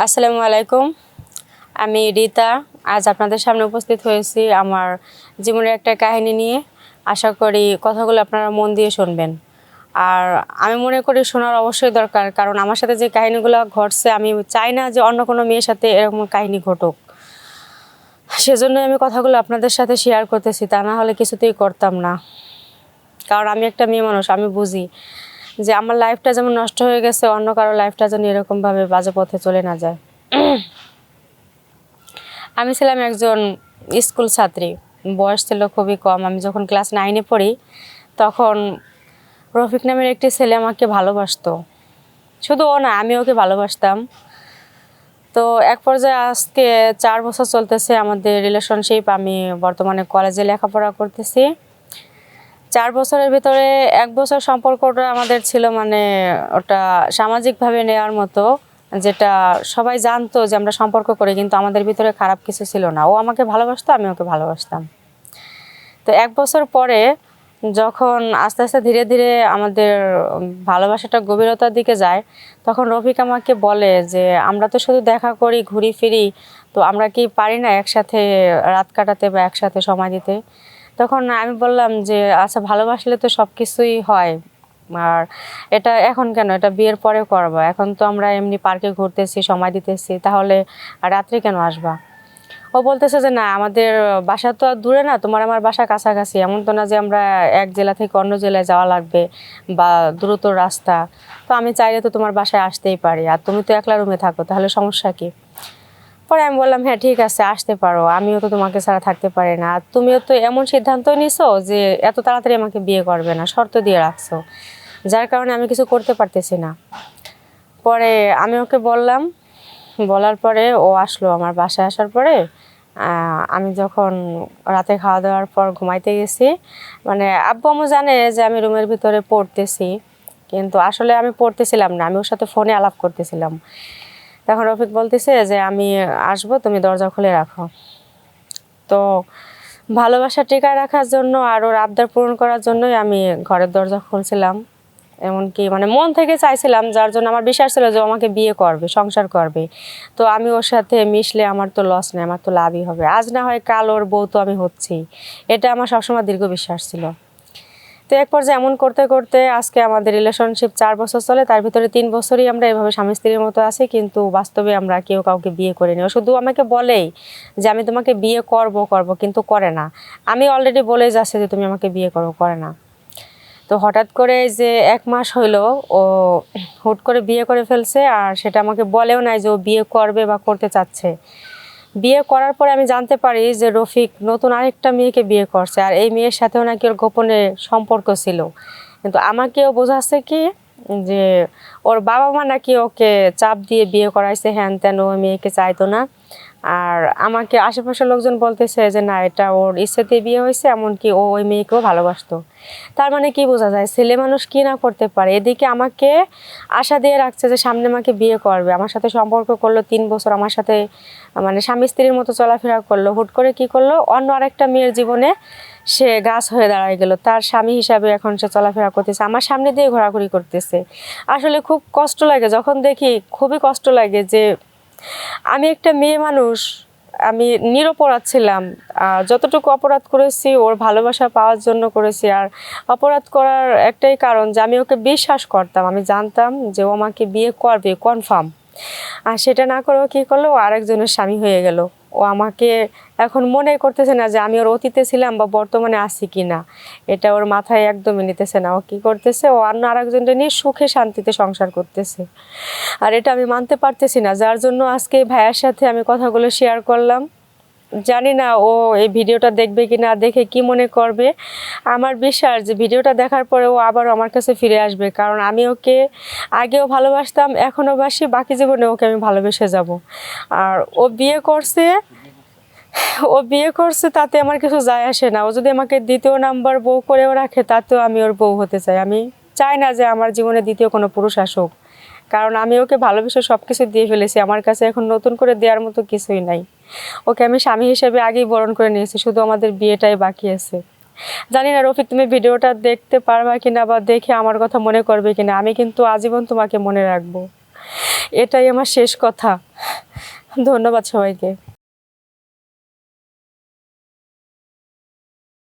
আসসালামু আলাইকুম। আমি রিতা আজ আপনাদের সামনে উপস্থিত হয়েছি আমার জীবনের একটা কাহিনী নিয়ে। আশা করি কথাগুলো আপনারা মন দিয়ে শুনবেন। আর আমি মনে করি শোনার অবশ্যই দরকার, কারণ আমার সাথে যে কাহিনীগুলো ঘটছে আমি চাই না যে অন্য কোনো মেয়ের সাথে এরকম কাহিনী ঘটুক। সেজন্যই আমি কথাগুলো আপনাদের সাথে শেয়ার করতেছি, তা না হলে কিছুতেই করতাম না। কারণ আমি একটা মেয়ে মানুষ, আমি বুঝি যে আমার লাইফটা যেমন নষ্ট হয়ে গেছে, অন্য কারো লাইফটা যেন এরকমভাবে বাজে পথে চলে না যায়। আমি ছিলাম একজন স্কুল ছাত্রী, বয়স ছিল খুবই কম। আমি যখন ক্লাস 9-এ পড়ি তখন রফিক নামের একটি ছেলে আমাকে ভালোবাসতো। শুধু ও না, আমি ওকে ভালোবাসতাম। তো এক পর্যায়ে আজকে 4 বছর চলতেছে আমাদের রিলেশনশিপ। আমি বর্তমানে কলেজে লেখাপড়া করতেছি। 4 বছরের ভিতরে 1 বছর সম্পর্কটা আমাদের ছিল মানে ওটা সামাজিকভাবে নেওয়ার মতো, যেটা সবাই জানতো যে আমরা সম্পর্ক করি, কিন্তু আমাদের ভিতরে খারাপ কিছু ছিল না। ও আমাকে ভালোবাসতো, আমি ওকে ভালোবাসতাম। তো 1 বছর পরে যখন আস্তে আস্তে ধীরে ধীরে আমাদের ভালোবাসাটা গভীরতার দিকে যায়, তখন রফিক আমাকে বলে যে আমরা তো শুধু দেখা করি, ঘুরি ফিরি, তো আমরা কি পারি না একসাথে রাত কাটাতে বা একসাথে সময় দিতে? তখন আমি বললাম যে আচ্ছা, ভালোবাসলে তো সব কিছুই হয়, আর এটা এখন কেন, এটা বিয়ের পরে করবা। এখন তো আমরা এমনি পার্কে ঘুরতেছি, সময় দিতেছি, তাহলে রাত্রে কেন আসবা? ও বলতেছে যে না, আমাদের বাসা তো আর দূরে না, তোমার আমার বাসা কাছাকাছি। এমন তো না যে আমরা এক জেলা থেকে অন্য জেলায় যাওয়া লাগবে বা দ্রুত রাস্তা। তো আমি চাইলে তো তোমার বাসায় আসতেই পারি, আর তুমি তো একলা রুমে থাকো, তাহলে সমস্যা কি? পরে আমি বললাম হ্যাঁ ঠিক আছে, আসতে পারো, আমিও তো তোমাকে ছাড়া থাকতে পারি না। আর তুমিও তো এমন সিদ্ধান্ত নিছো যে এত তাড়াতাড়ি আমাকে বিয়ে করবে না, শর্ত দিয়ে রাখছো, যার কারণে আমি কিছু করতে পারতেছি না। পরে আমি ওকে বললাম, বলার পরে ও আসলো আমার বাসায়। আসার পরে আমি যখন রাতে খাওয়া দাওয়ার পর ঘুমাইতে গেছি, মানে আব্বু আম্মু জানে যে আমি রুমের ভিতরে পড়তেছি, কিন্তু আসলে আমি পড়তেছিলাম না, আমি ওর সাথে ফোনে আলাপ করতেছিলাম। তখন রফিক বলতেছে যে আমি আসবো, তুমি দরজা খুলে রাখো। তো ভালোবাসা টিকায় রাখার জন্য আর ওর আবদার পূরণ করার জন্যই আমি ঘরের দরজা খুলছিলাম। এমনকি মানে মন থেকে চাইছিলাম, যার জন্য আমার বিশ্বাস ছিল যে ও আমাকে বিয়ে করবে, সংসার করবে। তো আমি ওর সাথে মিশলে আমার তো লস নেই, আমার তো লাভই হবে। আজ না হয় কাল ওর বউ তো আমি হচ্ছি, এটা আমার সবসময় দীর্ঘ বিশ্বাস ছিল। তো এক পর্যায়ে এমন করতে করতে আজকে আমাদের রিলেশনশিপ 4 বছর চলে। তার ভিতরে 3 বছরই আমরা এভাবে স্বামী স্ত্রীর মতো আছি, কিন্তু বাস্তবে আমরা কেউ কাউকে বিয়ে করিনি। ও শুধু আমাকে বলেই যে আমি তোমাকে বিয়ে করব, কিন্তু করে না। আমি অলরেডি বলে যাচ্ছে যে তুমি আমাকে বিয়ে করো, করে না। তো হঠাৎ করে যে 1 মাস হইলো ও হুট করে বিয়ে করে ফেলছে, আর সেটা আমাকে বলেও নাই যে ও বিয়ে করবে বা করতে চাচ্ছে। বিয়ে করার পরে আমি জানতে পারি যে রফিক নতুন আরেকটা মেয়েকে বিয়ে করছে, আর এই মেয়ের সাথেও নাকি ওর গোপনে সম্পর্ক ছিল। কিন্তু আমাকেও বোঝাচ্ছে কি যে ওর বাবা মা নাকি ওকে চাপ দিয়ে বিয়ে করাইছে, হ্যান ত্যান, ওই মেয়েকে চাইতো না। আর আমাকে আশেপাশের লোকজন বলতেছে যে না, এটা ওর ইচ্ছেতে বিয়ে হয়েছে, এমনকি ও ওই মেয়েকেও ভালোবাসতো। তার মানে কি বোঝা যায়, ছেলে মানুষ কি না করতে পারে। এদিকে আমাকে আশা দিয়ে রাখছে যে সামনে আমাকে বিয়ে করবে, আমার সাথে সম্পর্ক করলো 3 বছর, আমার সাথে মানে স্বামী স্ত্রীর মতো চলাফেরা করলো। হুট করে কি করলো, অন্য আরেকটা মেয়ের জীবনে সে গাছ হয়ে দাঁড়ায় গেল, তার স্বামী হিসাবে এখন সে চলাফেরা করতেছে, আমার সামনে দিয়ে ঘোরাঘুরি করতেছে। আসলে খুব কষ্ট লাগে যখন দেখি, খুবই কষ্ট লাগে যে আমি একটা মেয়ে মানুষ, আমি নিরপরাধ ছিলাম। যতটুকু অপরাধ করেছি ওর ভালোবাসা পাওয়ার জন্য করেছি। আর অপরাধ করার একটাই কারণ যে আমি ওকে বিশ্বাস করতাম, আমি জানতাম যে ও আমাকে বিয়ে করবে কনফার্ম। আর সেটা না করেও কী করলো, ও আরেকজনের স্বামী হয়ে গেল। ও আমাকে এখন মনে করতেছে না যে আমি ওর অতীতে ছিলাম বা বর্তমানে আছি কি না, এটা ওর মাথায় একদমই নিতেছে না। ও কী করতেছে, ও অন্য আরেকজনকে নিয়ে সুখে শান্তিতে সংসার করতেছে। আর এটা আমি মানতে পারতেছি না, যার জন্য আজকে ভাইয়ার সাথে আমি কথাগুলো শেয়ার করলাম। জানি না ও এই ভিডিওটা দেখবে কি না, দেখে কি মনে করবে। আমার বিশ্বাস যে ভিডিওটা দেখার পরে ও আবারও আমার কাছে ফিরে আসবে, কারণ আমি ওকে আগেও ভালোবাসতাম, এখনও বাসি, বাকি জীবনে ওকে আমি ভালোবেসে যাব। আর ও বিয়ে করছে তাতে আমার কিছু যায় আসে না। ও যদি আমাকে দ্বিতীয় নাম্বার বউ করেও রাখে, তাতেও আমি ওর বউ হতে চাই। আমি চাই না যে আমার জীবনে দ্বিতীয় কোনো পুরুষ আসুক, কারণ আমি ওকে ভালোবেসে সব কিছু দিয়ে ফেলেছি। আমার কাছে এখন নতুন করে দেওয়ার মতো কিছুই নাই। ওকে আমি স্বামী হিসেবে আগেই বরণ করে নিয়েছি, শুধু আমাদের বিয়েটাই বাকি আছে। জানি না রফিক তুমি ভিডিওটা দেখতে পারবা কিনা বা দেখে আমার কথা মনে করবে কিনা, আমি কিন্তু আজীবন তোমাকে মনে রাখবো। এটাই আমার শেষ কথা। ধন্যবাদ সবাইকে।